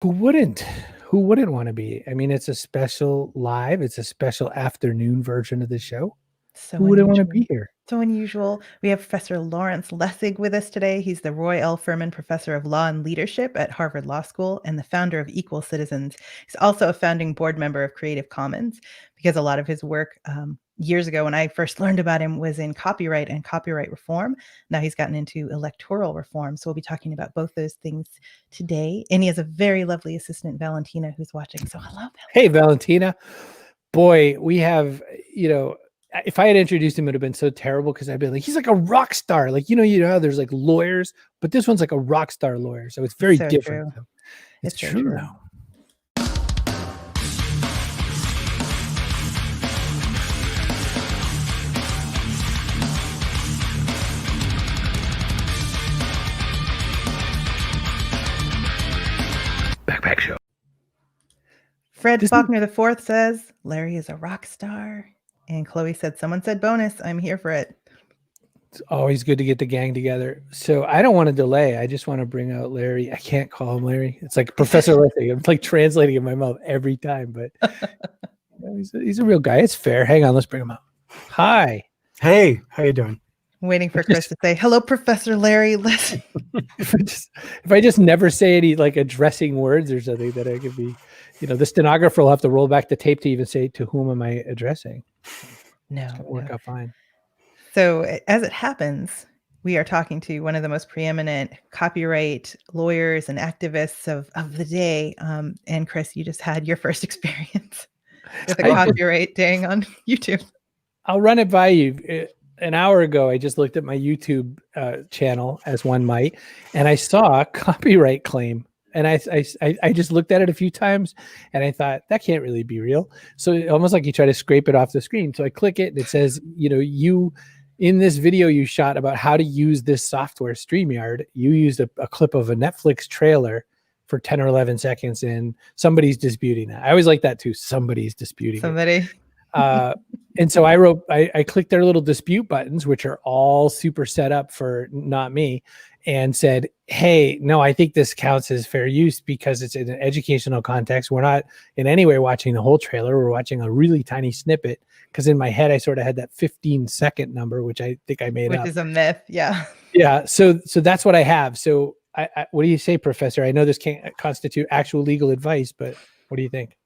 Who wouldn't? Who wouldn't want to be? I mean, it's a special live. It's a special afternoon version of the show. So Who wouldn't want to unusual. be here? So unusual. We have Professor Lawrence Lessig with us today. He's the Roy L. Furman Professor of Law and Leadership at Harvard Law School and the founder of Equal Citizens. He's also a founding board member of Creative Commons because a lot of his work years ago when I first learned about him was in copyright and copyright reform. Now he's gotten into electoral reform. So we'll be talking about both those things today. And he has a very lovely assistant, Valentina, who's watching. So hello, Valentina. Hey, Valentina. Boy, we have, if I had introduced him, it would have been so terrible because I'd be like, he's like a rock star. Like, you know how there's like lawyers, but this one's like a rock star lawyer. So it's very So different. true. It's true now. Backpack Show. Fred Faulkner IV says, Larry is a rock star. And Chloe said, someone said bonus. I'm here for it. It's always good to get the gang together. So I don't want to delay. I just want to bring out Larry. I can't call him Larry. It's like Professor Lessig. I'm like translating in my mouth every time, but he's a real guy. It's fair. Hang on. Let's bring him out. Hi. Hey, how you doing? Waiting for Chris to say, hello, Professor Larry Lessig. if I just never say any like addressing words or something, that I could be, the stenographer will have to roll back the tape to even say, to whom am I addressing? No. Work out fine. So as it happens, we are talking to one of the most preeminent copyright lawyers and activists of the day. And Chris, you just had your first experience with a copyright dang on YouTube. I'll run it by you. An hour ago, I just looked at my YouTube channel, as one might, and I saw a copyright claim. And I just looked at it a few times and I thought, that can't really be real. So almost like you try to scrape it off the screen. So I click it and it says, you in this video you shot about how to use this software, StreamYard, you used a clip of a Netflix trailer for 10 or 11 seconds and somebody's disputing that. I always like that too. Somebody's disputing it. And so I clicked their little dispute buttons, which are all super set up for not me, and said, hey, no, I think this counts as fair use because it's in an educational context. We're not in any way watching the whole trailer. We're watching a really tiny snippet because in my head, I sort of had that 15-second number, which I think I made up. Which is a myth. Yeah. Yeah. So that's what I have. So what do you say, Professor? I know this can't constitute actual legal advice, but what do you think?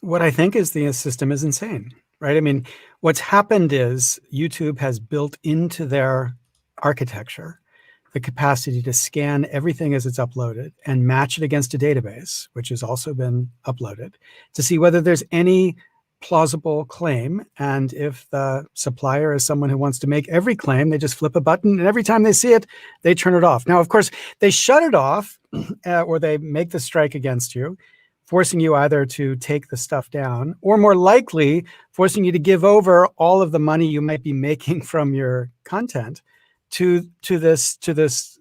What I think is the system is insane, right? I mean, what's happened is YouTube has built into their architecture the capacity to scan everything as it's uploaded and match it against a database, which has also been uploaded, to see whether there's any plausible claim. And if the supplier is someone who wants to make every claim, they just flip a button and every time they see it, they turn it off. Now, of course, they shut it off or they make the strike against you, forcing you either to take the stuff down or more likely forcing you to give over all of the money you might be making from your content to this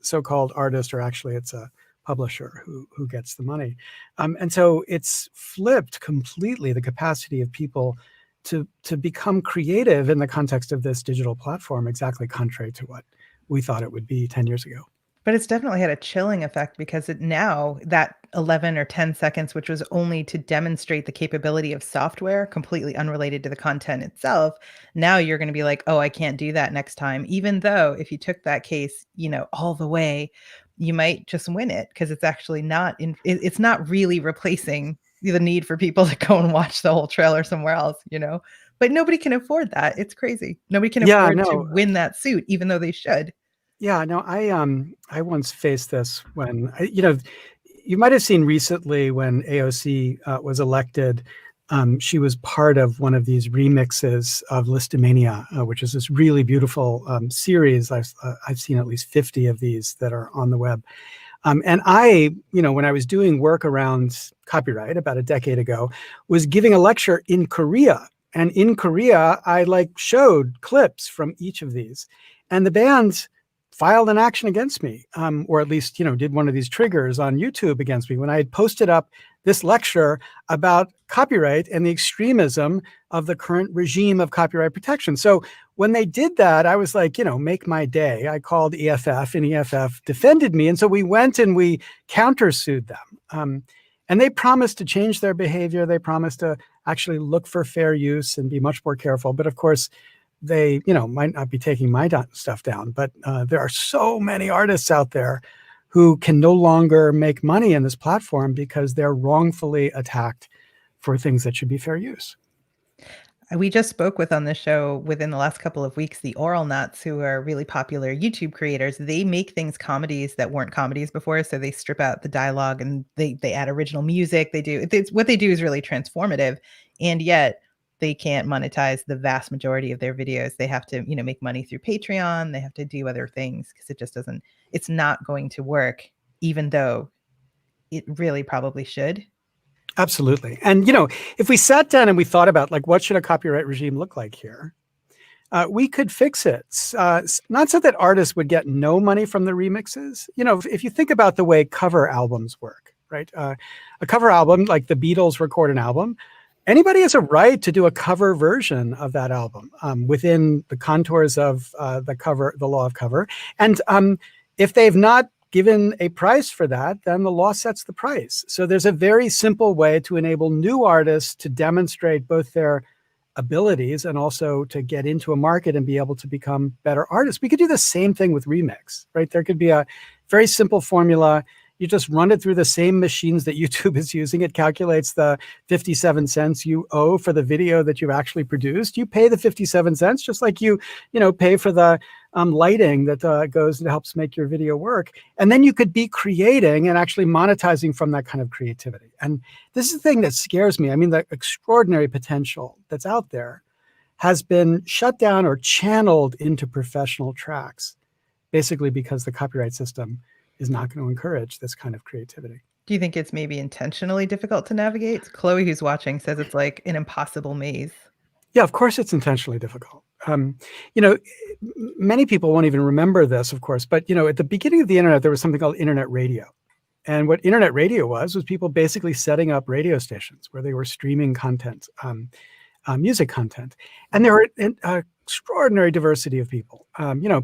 so-called artist, or actually it's a publisher who gets the money. And so it's flipped completely the capacity of people to become creative in the context of this digital platform, exactly contrary to what we thought it would be 10 years ago. But it's definitely had a chilling effect because now that 11 or 10 seconds, which was only to demonstrate the capability of software completely unrelated to the content itself, now you're going to be like, oh, I can't do that next time. Even though if you took that case, all the way, you might just win it because it's actually it's not really replacing the need for people to go and watch the whole trailer somewhere else, but nobody can afford that. It's crazy. Nobody can afford to win that suit, even though they should. Yeah, no, I once faced this when, you might have seen recently when AOC was elected, she was part of one of these remixes of Listomania, which is this really beautiful series. I've seen at least 50 of these that are on the web. And I, when I was doing work around copyright about a decade ago, was giving a lecture in Korea. And in Korea, I showed clips from each of these. And the band filed an action against me, or at least, did one of these triggers on YouTube against me when I had posted up this lecture about copyright and the extremism of the current regime of copyright protection. So when they did that, I was like, make my day. I called EFF and EFF defended me. And so we went and we countersued them. And they promise to change their behavior. They promise to actually look for fair use and be much more careful. But of course, they, might not be taking my stuff down. But there are so many artists out there who can no longer make money in this platform because they're wrongfully attacked for things that should be fair use. We just spoke with on the show within the last couple of weeks, the Oral Nuts, who are really popular YouTube creators. They make things comedies that weren't comedies before. So they strip out the dialogue and they add original music. What they do is really transformative. And yet they can't monetize the vast majority of their videos. They have to, make money through Patreon. They have to do other things because it's not going to work, even though it really probably should. Absolutely. And, if we sat down and we thought about what should a copyright regime look like here, we could fix it. Not so that artists would get no money from the remixes. If you think about the way cover albums work, right? A cover album, like the Beatles record an album, anybody has a right to do a cover version of that album within the contours of the law of cover. And if they've not given a price for that, then the law sets the price. So there's a very simple way to enable new artists to demonstrate both their abilities and also to get into a market and be able to become better artists. We could do the same thing with remix, right? There could be a very simple formula. You just run it through the same machines that YouTube is using. It calculates the 57 cents you owe for the video that you've actually produced. You pay the 57 cents, just like you pay for the lighting that goes and helps make your video work. And then you could be creating and actually monetizing from that kind of creativity. And this is the thing that scares me. I mean, the extraordinary potential that's out there has been shut down or channeled into professional tracks, basically because the copyright system is not going to encourage this kind of creativity. Do you think it's maybe intentionally difficult to navigate? Chloe, who's watching, says it's like an impossible maze. Yeah, of course it's intentionally difficult. Many people won't even remember this, of course, but at the beginning of the internet, there was something called internet radio. And what internet radio was people basically setting up radio stations where they were streaming content, music content. And there were extraordinary diversity of people,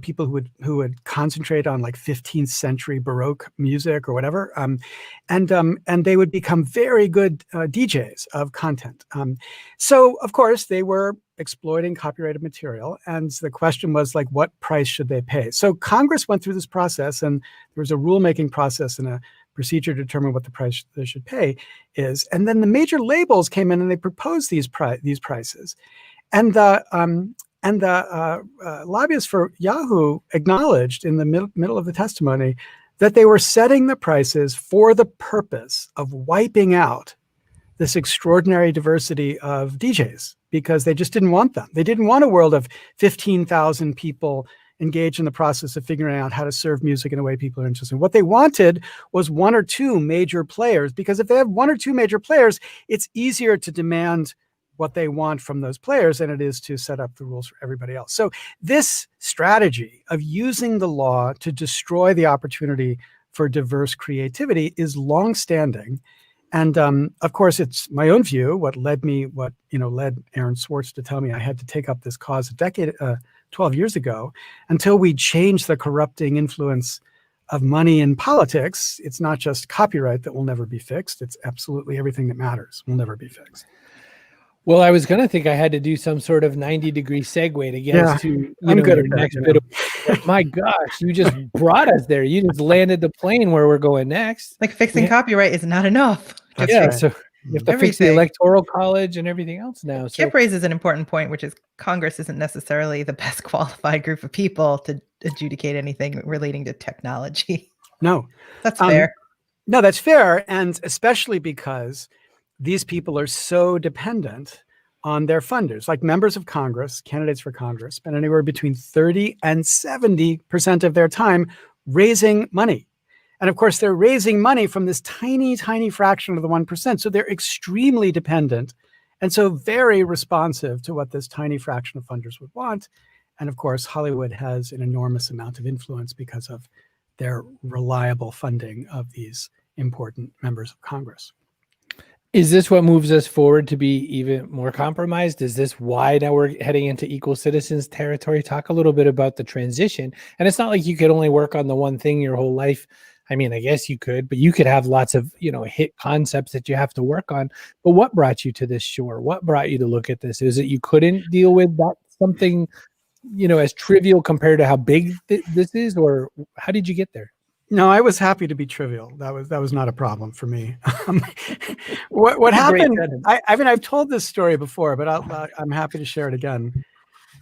people who would concentrate on 15th century Baroque music or whatever. And they would become very good DJs of content. So of course they were exploiting copyrighted material. And the question was what price should they pay? So Congress went through this process, and there was a rulemaking process and a procedure to determine what the price they should pay is. And then the major labels came in and they proposed these prices. And the lobbyists for Yahoo acknowledged in the middle of the testimony that they were setting the prices for the purpose of wiping out this extraordinary diversity of DJs because they just didn't want them. They didn't want a world of 15,000 people engaged in the process of figuring out how to serve music in a way people are interested in. What they wanted was one or two major players, because if they have one or two major players, it's easier to demand what they want from those players than it is to set up the rules for everybody else. So this strategy of using the law to destroy the opportunity for diverse creativity is longstanding. And of course, it's my own view, what led Aaron Swartz to tell me I had to take up this cause 12 years ago. Until we change the corrupting influence of money in politics, it's not just copyright that will never be fixed. It's absolutely everything that matters will never be fixed. Well, I was going to think I had to do some sort of 90-degree segue to get us to I'm good at your next that, bit of. My gosh, you just brought us there. You just landed the plane where we're going next. Fixing copyright is not enough. That's Yeah, right. so you have to fix the Electoral College and everything else now. So Kip raises an important point, which is Congress isn't necessarily the best qualified group of people to adjudicate anything relating to technology. No. That's fair. No, that's fair. And especially because these people are so dependent on their funders. Like members of Congress, candidates for Congress, spend anywhere between 30 and 70% of their time raising money. And of course, they're raising money from this tiny, tiny fraction of the 1%. So they're extremely dependent and so very responsive to what this tiny fraction of funders would want. And of course, Hollywood has an enormous amount of influence because of their reliable funding of these important members of Congress. is this what moves us forward to be even more compromised? Is this why now we're heading into equal citizens territory? Talk a little bit about the transition. And it's not like you could only work on the one thing your whole life. I mean, I guess you could, but you could have lots of, hit concepts that you have to work on. But what brought you to this shore? What brought you to look at this? Is it you couldn't deal with that something, as trivial compared to how big this is, or how did you get there? No, I was happy to be trivial. That was not a problem for me. What happened? I've told this story before, but I'm happy to share it again.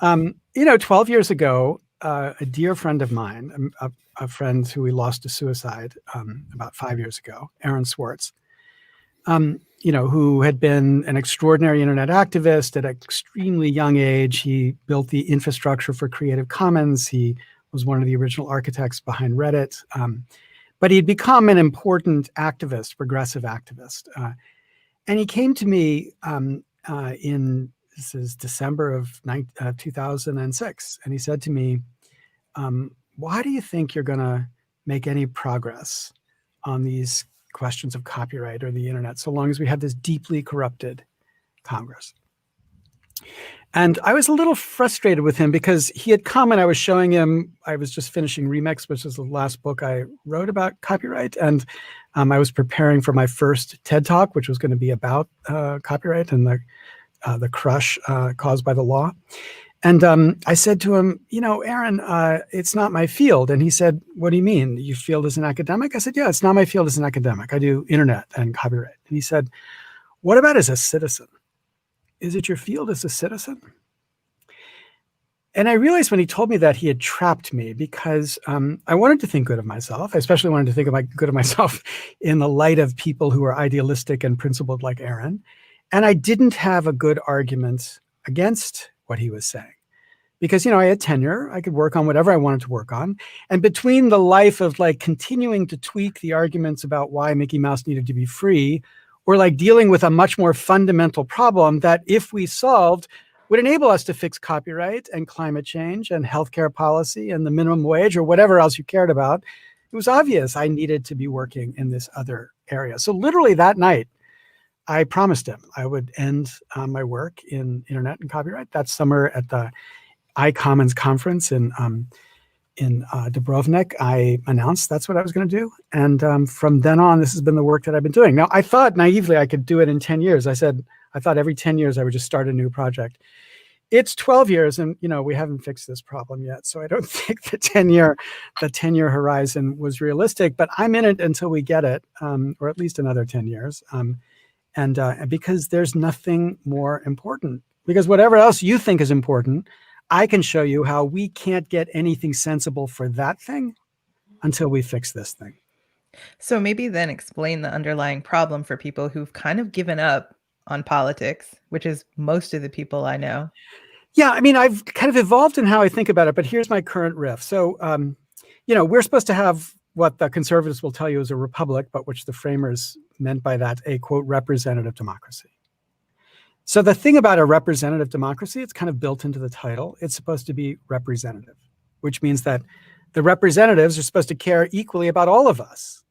12 years ago, a dear friend of mine, a friend who we lost to suicide about 5 years ago, Aaron Swartz, who had been an extraordinary internet activist at an extremely young age. He built the infrastructure for Creative Commons. He was one of the original architects behind Reddit. But he'd become an important activist, progressive activist. And he came to me this is December of 2006. And he said to me, why do you think you're going to make any progress on these questions of copyright or the internet so long as we have this deeply corrupted Congress? And I was a little frustrated with him because he had come and I was showing him, I was just finishing Remix, which is the last book I wrote about copyright. And I was preparing for my first TED Talk, which was going to be about copyright and the crush caused by the law. And I said to him, Aaron, it's not my field. And he said, what do you mean? Your field as an academic? I said, yeah, it's not my field as an academic. I do internet and copyright. And he said, what about as a citizen? Is it your field as a citizen? And I realized when he told me that he had trapped me because I wanted to think good of myself. I especially wanted to think good of myself in the light of people who are idealistic and principled like Aaron. And I didn't have a good argument against what he was saying. Because, I had tenure, I could work on whatever I wanted to work on. And between the life of continuing to tweak the arguments about why Mickey Mouse needed to be free, or dealing with a much more fundamental problem that if we solved would enable us to fix copyright and climate change and healthcare policy and the minimum wage or whatever else you cared about, it was obvious I needed to be working in this other area. So literally that night, I promised him I would end my work in internet and copyright. That summer at the iCommons conference in Dubrovnik, I announced that's what I was going to do. And from then on, this has been the work that I've been doing. Now, I thought naively I could do it in 10 years. I thought every 10 years I would just start a new project. It's 12 years and, we haven't fixed this problem yet. So I don't think the 10-year horizon was realistic, but I'm in it until we get it, or at least another 10 years. And because there's nothing more important, because whatever else you think is important, I can show you how we can't get anything sensible for that thing until we fix this thing. So maybe then explain the underlying problem for people who've kind of given up on politics, which is most of the people I know. Yeah, I've kind of evolved in how I think about it, but here's my current riff. So, we're supposed to have what the conservatives will tell you is a republic, but which the framers meant by that a, quote, representative democracy. So the thing about a representative democracy, it's kind of built into the title. It's supposed to be representative, which means that the representatives are supposed to care equally about all of us.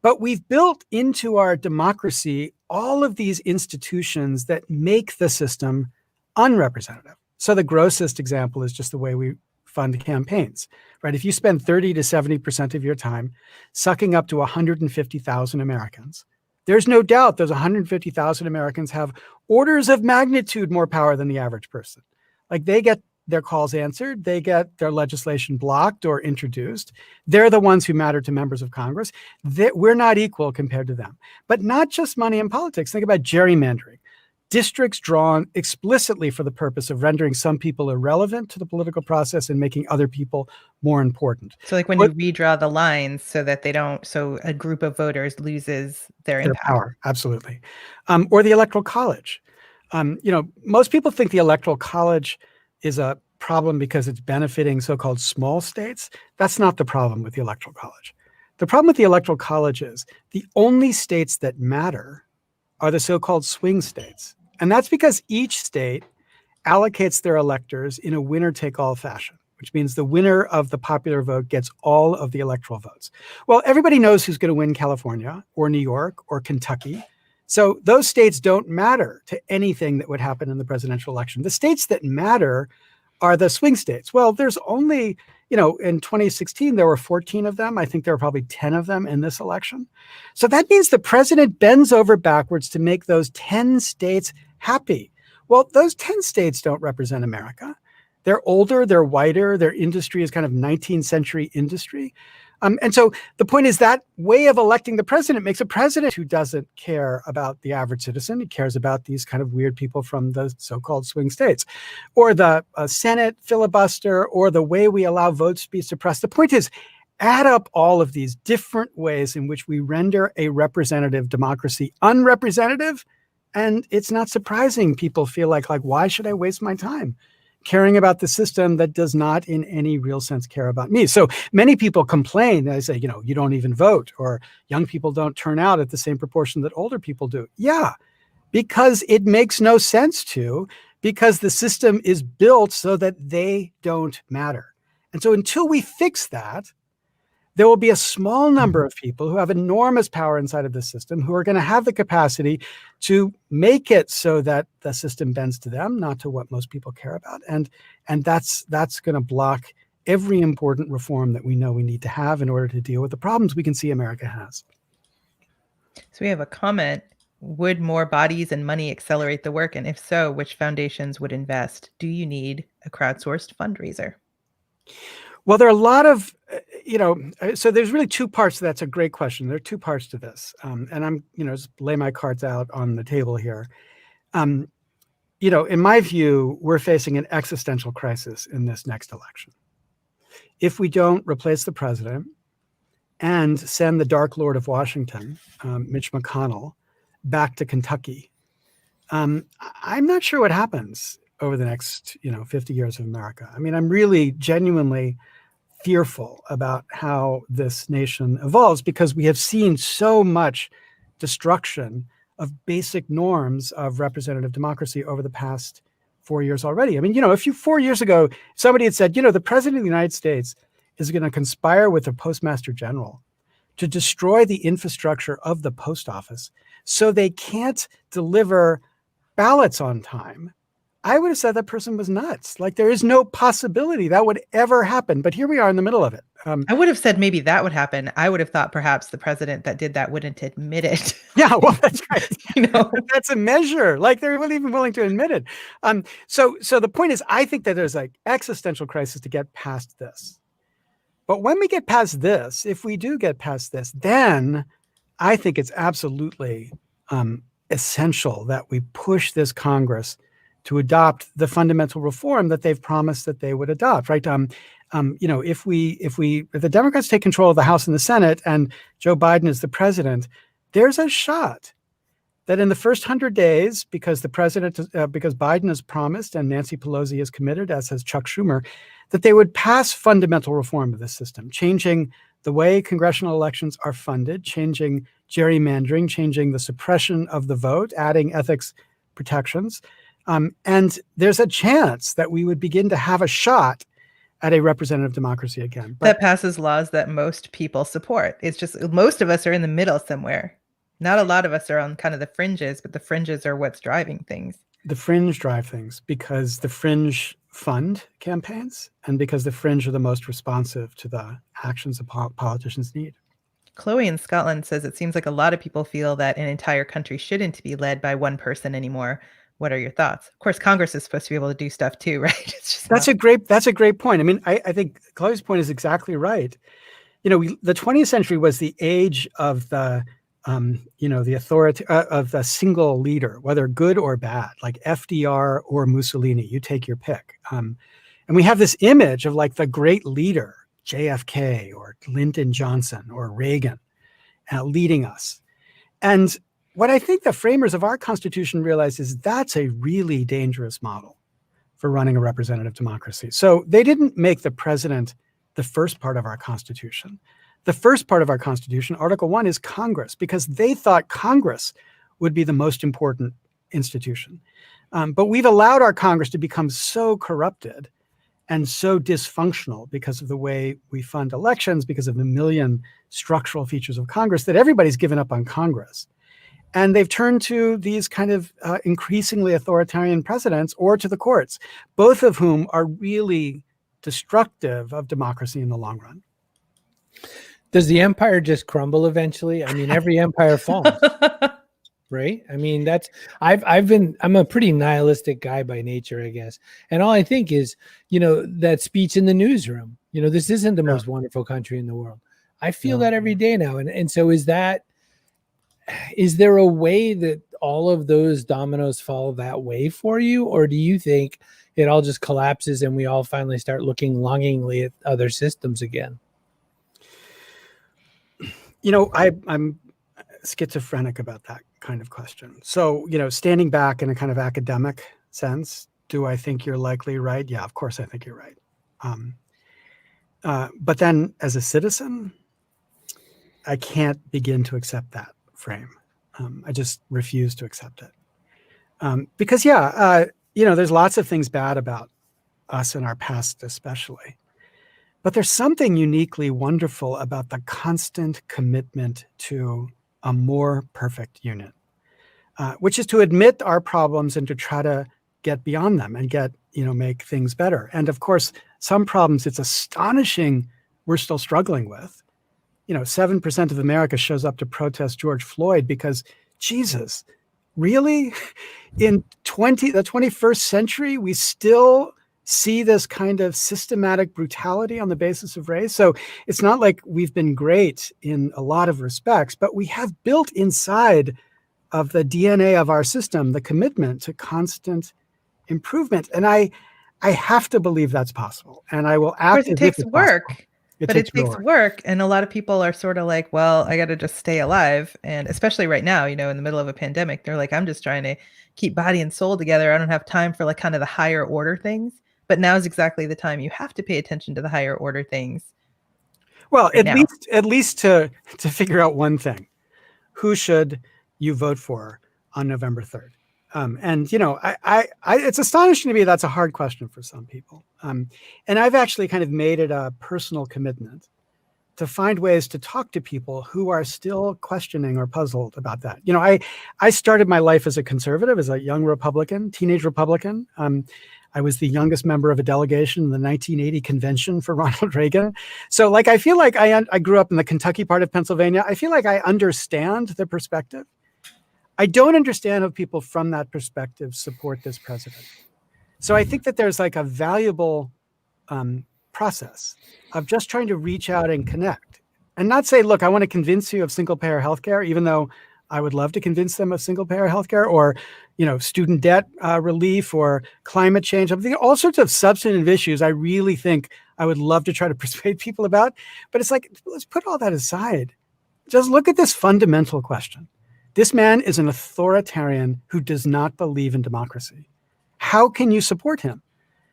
But we've built into our democracy all of these institutions that make the system unrepresentative. So the grossest example is just the way we fund campaigns, right? If you spend 30 to 70% of your time sucking up to 150,000 Americans, there's no doubt those 150,000 Americans have orders of magnitude more power than the average person. They get their calls answered, they get their legislation blocked or introduced. They're the ones who matter to members of Congress. We're not equal compared to them. But not just money in politics. Think about gerrymandering. Districts drawn explicitly for the purpose of rendering some people irrelevant to the political process and making other people more important. So when you redraw the lines so that so a group of voters loses their impact. Power, absolutely. Or the Electoral College. Most people think the Electoral College is a problem because it's benefiting so-called small states. That's not the problem with the Electoral College. The problem with the Electoral College is the only states that matter are the so-called swing states. And that's because each state allocates their electors in a winner-take-all fashion, which means the winner of the popular vote gets all of the electoral votes. Well, everybody knows who's going to win California or New York or Kentucky. So those states don't matter to anything that would happen in the presidential election. The states that matter are the swing states. Well, there's only in 2016, there were 14 of them. I think there were probably 10 of them in this election. So that means the president bends over backwards to make those 10 states happy. Well, those 10 states don't represent America. They're older, they're whiter, their industry is kind of 19th century industry. And so the point is that way of electing the president makes a president who doesn't care about the average citizen. He cares about these kind of weird people from the so-called swing states, or the Senate filibuster, or the way we allow votes to be suppressed. The point is, add up all of these different ways in which we render a representative democracy unrepresentative, and it's not surprising people feel like why should I waste my time caring about the system that does not in any real sense care about me? So many people complain. They say, you don't even vote, or young people don't turn out at the same proportion that older people do. Yeah, because it makes no sense to, because the system is built so that they don't matter. And so until we fix that, there will be a small number of people who have enormous power inside of the system who are going to have the capacity to make it so that the system bends to them, not to what most people care about. And that's going to block every important reform that we know we need to have in order to deal with the problems we can see America has. So we have a comment. Would more bodies and money accelerate the work? And if so, which foundations would invest? Do you need a crowdsourced fundraiser? Well, there are a lot of, so there's really two parts to that. That's a great question. There are two parts to this. And I'm, just lay my cards out on the table here. In my view, we're facing an existential crisis in this next election. If we don't replace the president and send the Dark Lord of Washington, Mitch McConnell, back to Kentucky, I'm not sure what happens over the next, 50 years of America. I mean, I'm really genuinely fearful about how this nation evolves, because we have seen so much destruction of basic norms of representative democracy over the past 4 years already. I mean, 4 years ago, somebody had said, the president of the United States is going to conspire with the postmaster general to destroy the infrastructure of the post office so they can't deliver ballots on time. I would have said that person was nuts. There is no possibility that would ever happen. But here we are in the middle of it. I would have said maybe that would happen. I would have thought perhaps the president that did that wouldn't admit it. Yeah, well, that's right. That's a measure. They're not even willing to admit it. So the point is, I think that there's existential crisis to get past this. But when we get past this, if we do get past this, then I think it's absolutely essential that we push this Congress to adopt the fundamental reform that they've promised that they would adopt, right? If the Democrats take control of the House and the Senate and Joe Biden is the president, there's a shot that in the first 100 days, because Biden has promised and Nancy Pelosi has committed, as has Chuck Schumer, that they would pass fundamental reform of the system, changing the way congressional elections are funded, changing gerrymandering, changing the suppression of the vote, adding ethics protections. And there's a chance that we would begin to have a shot at a representative democracy again. That passes laws that most people support. It's just most of us are in the middle somewhere. Not a lot of us are on kind of the fringes, but the fringes are what's driving things. The fringe drive things because the fringe fund campaigns and because the fringe are the most responsive to the actions that politicians need. Chloe in Scotland says it seems like a lot of people feel that an entire country shouldn't be led by one person anymore. What are your thoughts? Of course, Congress is supposed to be able to do stuff too, right? That's a great point. I mean, I think Chloe's point is exactly right. The 20th century was the age of the the authority of the single leader, whether good or bad, like FDR or Mussolini, you take your pick. And we have this image of the great leader, JFK or Lyndon Johnson or Reagan, leading us. And what I think the framers of our Constitution realized is that's a really dangerous model for running a representative democracy. So they didn't make the president the first part of our Constitution. The first part of our Constitution, Article 1, is Congress, because they thought Congress would be the most important institution. But we've allowed our Congress to become so corrupted and so dysfunctional because of the way we fund elections, because of the million structural features of Congress, that everybody's given up on Congress. And they've turned to these kind of increasingly authoritarian presidents or to the courts, both of whom are really destructive of democracy in the long run. Does the empire just crumble eventually? I mean, every empire falls, right? I mean, I'm a pretty nihilistic guy by nature, I guess. And all I think is, that speech in the newsroom, this isn't the most wonderful country in the world. I feel that every day now. And so is there a way that all of those dominoes fall that way for you? Or do you think it all just collapses and we all finally start looking longingly at other systems again? I'm schizophrenic about that kind of question. So, standing back in a kind of academic sense, do I think you're likely right? Yeah, of course I think you're right. But then as a citizen, I can't begin to accept that frame. I just refuse to accept it. Because, there's lots of things bad about us in our past especially. But there's something uniquely wonderful about the constant commitment to a more perfect unit, which is to admit our problems and to try to get beyond them and make things better. And of course, some problems it's astonishing we're still struggling with. 7% of America shows up to protest George Floyd because, Jesus, really? In the 21st century, we still see this kind of systematic brutality on the basis of race. So it's not like we've been great in a lot of respects, but we have built inside of the DNA of our system the commitment to constant improvement. And I have to believe that's possible. And I will act as if it's work. Possible. But it takes work. And a lot of people are sort of like, well, I got to just stay alive. And especially right now, in the middle of a pandemic, they're like, I'm just trying to keep body and soul together. I don't have time for kind of the higher order things. But now is exactly the time you have to pay attention to the higher order things. Well, at least to figure out one thing. Who should you vote for on November 3rd? It's astonishing to me that's a hard question for some people. And I've actually kind of made it a personal commitment to find ways to talk to people who are still questioning or puzzled about that. I started my life as a conservative, as a young Republican, teenage Republican. I was the youngest member of a delegation in the 1980 convention for Ronald Reagan. So I feel like I grew up in the Kentucky part of Pennsylvania. I feel like I understand the perspective. I don't understand how people from that perspective support this president. So I think that there's a valuable process of just trying to reach out and connect and not say, look, I want to convince you of single payer healthcare, even though I would love to convince them of single payer healthcare or, student debt relief or climate change. I'm thinking all sorts of substantive issues I really think I would love to try to persuade people about. But it's let's put all that aside. Just look at this fundamental question. This man is an authoritarian who does not believe in democracy. How can you support him?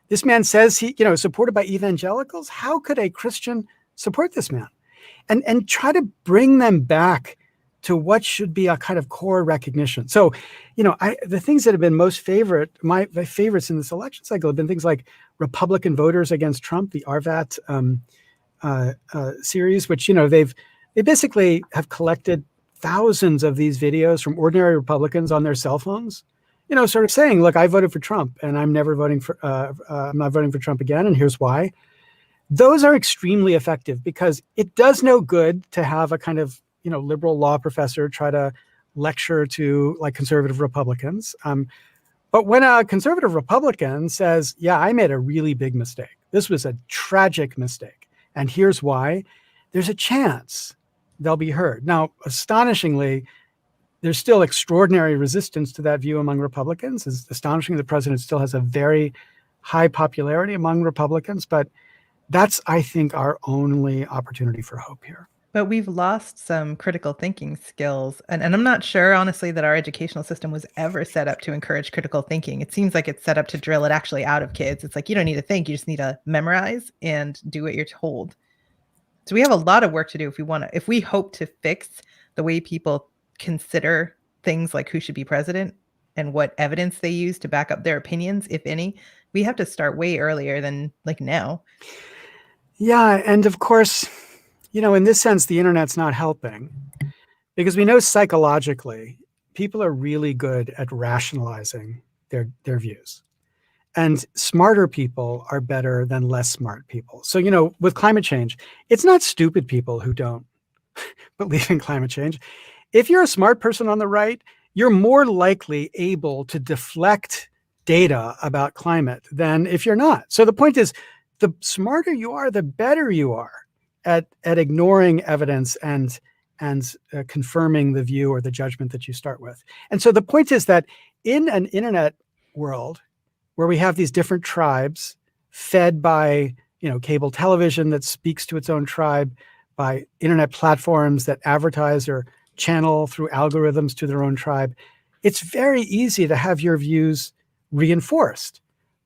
This man says he, is supported by evangelicals. How could a Christian support this man? And try to bring them back to what should be a kind of core recognition. So, the things that have been my favorites in this election cycle have been things like Republican voters against Trump, the RVAT series, which, they basically have collected thousands of these videos from ordinary Republicans on their cell phones, sort of saying, look, I voted for Trump and I'm never voting for, I'm not voting for Trump again. And here's why. Those are extremely effective because it does no good to have a kind of, liberal law professor try to lecture to conservative Republicans. But when a conservative Republican says, yeah, I made a really big mistake. This was a tragic mistake. And here's why. There's a chance they'll be heard. Now, astonishingly, there's still extraordinary resistance to that view among Republicans. It's astonishing the president still has a very high popularity among Republicans, but that's, I think, our only opportunity for hope here. But we've lost some critical thinking skills. And I'm not sure, honestly, that our educational system was ever set up to encourage critical thinking. It seems like it's set up to drill it actually out of kids. It's like, you don't need to think, you just need to memorize and do what you're told. So we have a lot of work to do if we hope to fix the way people consider things like who should be president and what evidence they use to back up their opinions, if any. We have to start way earlier than now. Yeah. And of course, in this sense, the internet's not helping because we know psychologically people are really good at rationalizing their views. And smarter people are better than less smart people. So, with climate change, it's not stupid people who don't believe in climate change. If you're a smart person on the right, you're more likely able to deflect data about climate than if you're not. So the point is, the smarter you are, the better you are at ignoring evidence and confirming the view or the judgment that you start with. And so the point is that in an internet world where we have these different tribes fed by cable television that speaks to its own tribe, by internet platforms that advertise or channel through algorithms to their own tribe, it's very easy to have your views reinforced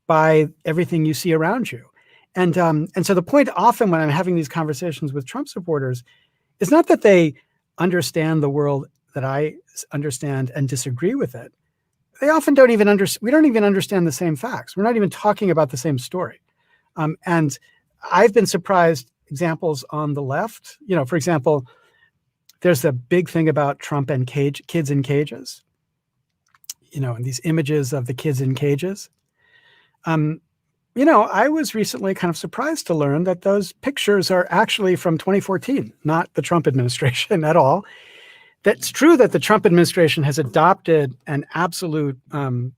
by everything you see around you. And so the point often when I'm having these conversations with Trump supporters is not that they understand the world that I understand and disagree with it. They often don't even we don't even understand the same facts. We're not even talking about the same story. And I've been surprised examples on the left. For example, there's a big thing about Trump and kids in cages, and these images of the kids in cages. I was recently kind of surprised to learn that those pictures are actually from 2014, not the Trump administration at all. That's true that the Trump administration has adopted an absolute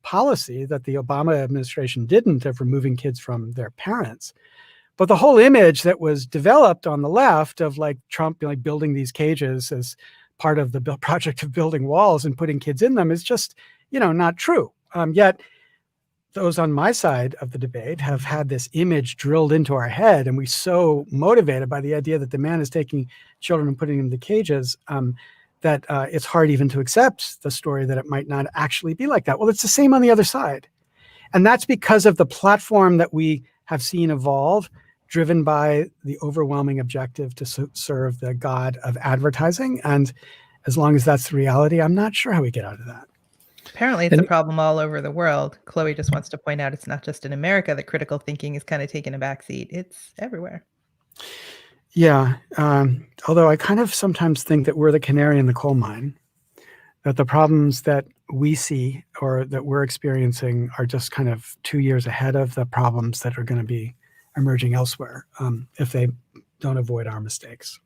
policy that the Obama administration didn't, of removing kids from their parents. But the whole image that was developed on the left of Trump building these cages as part of the project of building walls and putting kids in them is just, not true. Yet those on my side of the debate have had this image drilled into our head, and we're so motivated by the idea that the man is taking children and putting them in the cages that it's hard even to accept the story that it might not actually be like that. Well, it's the same on the other side. And that's because of the platform that we have seen evolve, driven by the overwhelming objective to serve the god of advertising. And as long as that's the reality, I'm not sure how we get out of that. Apparently it's a problem all over the world. Chloe just wants to point out it's not just in America that critical thinking is kind of taking a backseat. It's everywhere. Yeah. Although I kind of sometimes think that we're the canary in the coal mine, that the problems that we see or that we're experiencing are just kind of 2 years ahead of the problems that are going to be emerging elsewhere if they don't avoid our mistakes.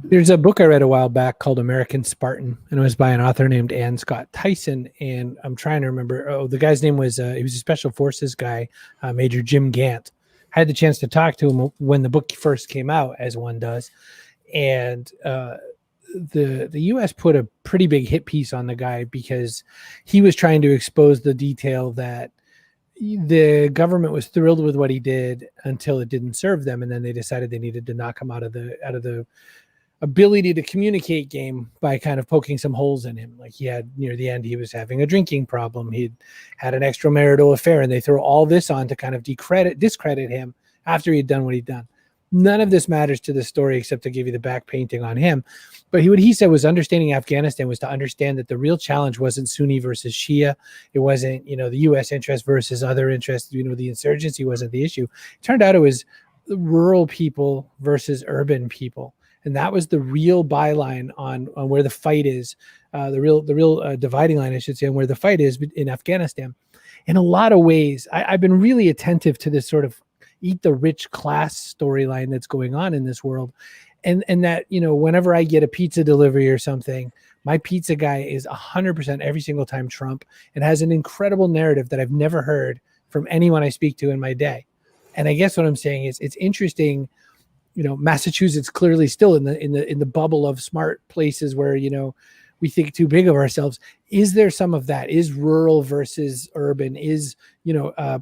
There's a book I read a while back called American Spartan, and it was by an author named Ann Scott Tyson. And I'm trying to remember. Oh, the guy's name was, he was a special forces guy, Major Jim Gant. I had the chance to talk to him when the book first came out, as one does. And the U.S. put a pretty big hit piece on the guy because he was trying to expose the detail that the government was thrilled with what he did until it didn't serve them, and then they decided they needed to knock him out of the ability to communicate game by kind of poking some holes in him. Like, he had, near the end, he was having a drinking problem. He'd had an extramarital affair, and they throw all this on to kind of discredit him after he'd done what he'd done. None of this matters to the story except to give you the back painting on him. But what he said was understanding Afghanistan was to understand that the real challenge wasn't Sunni versus Shia. It wasn't, the U.S. interest versus other interests. The insurgency wasn't the issue. It turned out it was rural people versus urban people. And that was the real byline on where the fight is, the real dividing line, I should say, on where the fight is in Afghanistan. In a lot of ways, I've been really attentive to this sort of eat the rich class storyline that's going on in this world. And that, whenever I get a pizza delivery or something, my pizza guy is 100% every single time Trump, and has an incredible narrative that I've never heard from anyone I speak to in my day. And I guess what I'm saying is it's interesting. Massachusetts clearly still in the bubble of smart places where, we think too big of ourselves. Is there some of that? Is rural versus urban? Is,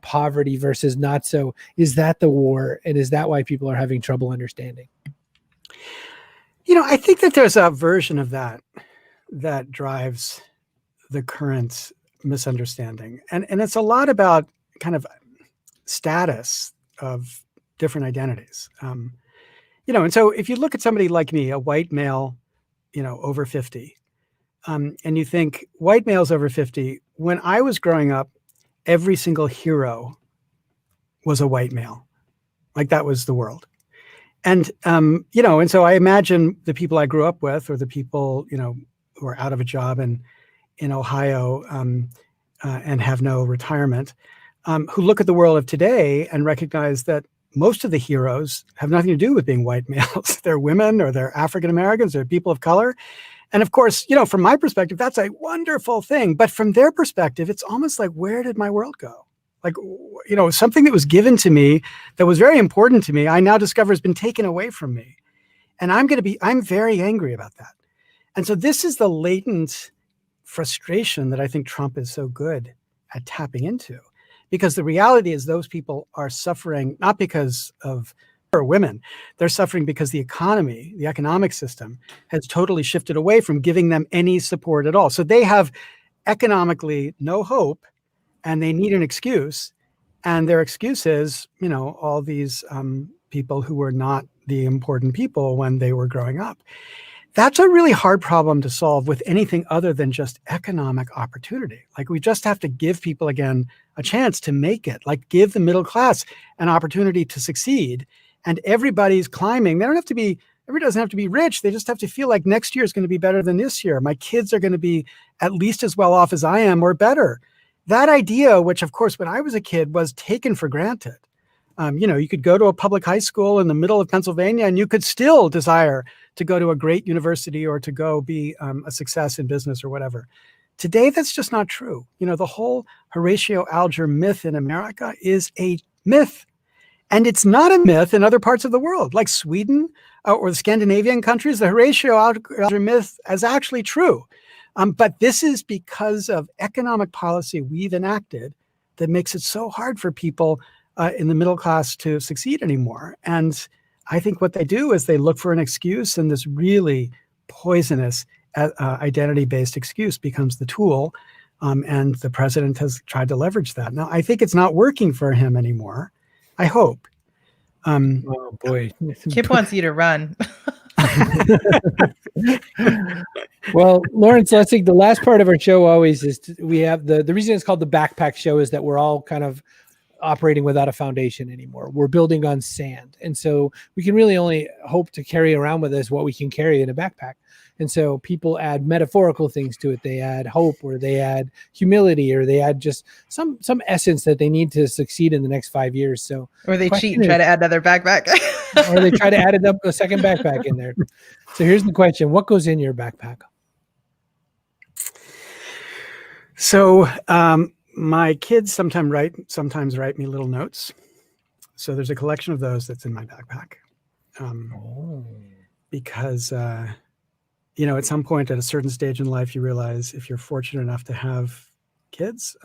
poverty versus not so? Is that the war? And is that why people are having trouble understanding? I think that there's a version of that drives the current misunderstanding. And it's a lot about kind of status of different identities. And so if you look at somebody like me, a white male, over 50, and you think white males over 50, when I was growing up, every single hero was a white male. Like, that was the world. And, and so I imagine the people I grew up with, or the people, who are out of a job in Ohio, and have no retirement, who look at the world of today and recognize that most of the heroes have nothing to do with being white males. They're women, or they're African Americans, or people of color. And of course, from my perspective, that's a wonderful thing. But from their perspective, it's almost like, where did my world go? Like, something that was given to me that was very important to me, I now discover has been taken away from me. And I'm very angry about that. And so this is the latent frustration that I think Trump is so good at tapping into, because the reality is those people are suffering not because of women. They're suffering because the economic system has totally shifted away from giving them any support at all. So they have economically no hope, and they need an excuse. And their excuse is, all these people who were not the important people when they were growing up. That's a really hard problem to solve with anything other than just economic opportunity. Like, we just have to give people, again, a chance to make it. Like, give the middle class an opportunity to succeed. And everybody's climbing. Everybody doesn't have to be rich. They just have to feel like next year is going to be better than this year. My kids are going to be at least as well off as I am, or better. That idea, which of course, when I was a kid, was taken for granted. You could go to a public high school in the middle of Pennsylvania, and you could still desire to go to a great university or to go be a success in business or whatever. Today, that's just not true. The whole Horatio Alger myth in America is a myth. And it's not a myth in other parts of the world, like Sweden or the Scandinavian countries. The Horatio Alger myth is actually true. But this is because of economic policy we've enacted that makes it so hard for people in the middle class to succeed anymore. And I think what they do is they look for an excuse, and this really poisonous identity-based excuse becomes the tool. And the president has tried to leverage that. Now, I think it's not working for him anymore. I hope. Oh boy, Kip wants you to run. Well, Lawrence Lessig, the last part of our show always is we have the reason it's called the backpack show is that we're all kind of operating without a foundation anymore. We're building on sand. And so we can really only hope to carry around with us what we can carry in a backpack. And so people add metaphorical things to it. They add hope, or they add humility, or they add just some essence that they need to succeed in the next 5 years. So, or they cheat and try to add another backpack. Or they try to add a second backpack in there. So here's the question: what goes in your backpack? So my kids sometimes write me little notes. So there's a collection of those that's in my backpack. Because at some point at a certain stage in life, you realize if you're fortunate enough to have kids,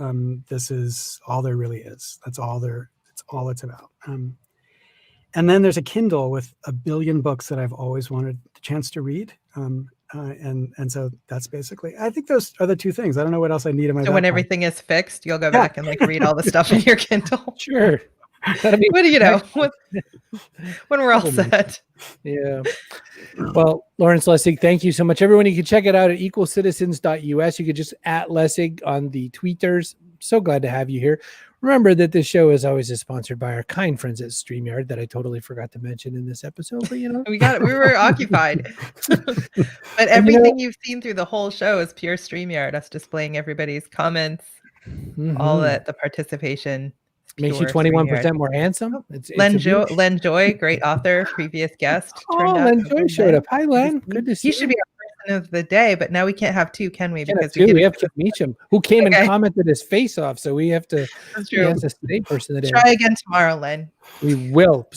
this is all there really is. It's all it's about. And then there's a Kindle with 1 billion books that I've always wanted the chance to read. And so that's basically, I think those are the two things. I don't know what else I need in my backpack. When everything is fixed, you'll go back and read all the stuff in your Kindle. Sure. That'll be when we're all set. Yeah. Well, Lawrence Lessig, thank you so much. Everyone, you can check it out at equalcitizens.us. You could just at Lessig on the tweeters. So glad to have you here. Remember that this show is always sponsored by our kind friends at StreamYard that I totally forgot to mention in this episode, but we got it. We were occupied. But everything you've seen through the whole show is pure StreamYard, us displaying everybody's comments, all the participation. Makes you 21% more handsome. Len Joy, great author, previous guest. Len Joy showed up. Hi, Len. Good to see you. He should be our person of the day, but now we can't have two, can we? Because we have Kip Meacham, who came and commented his face off. So we have to. That's true. He has to stay person of the day. Try again tomorrow, Len. We will.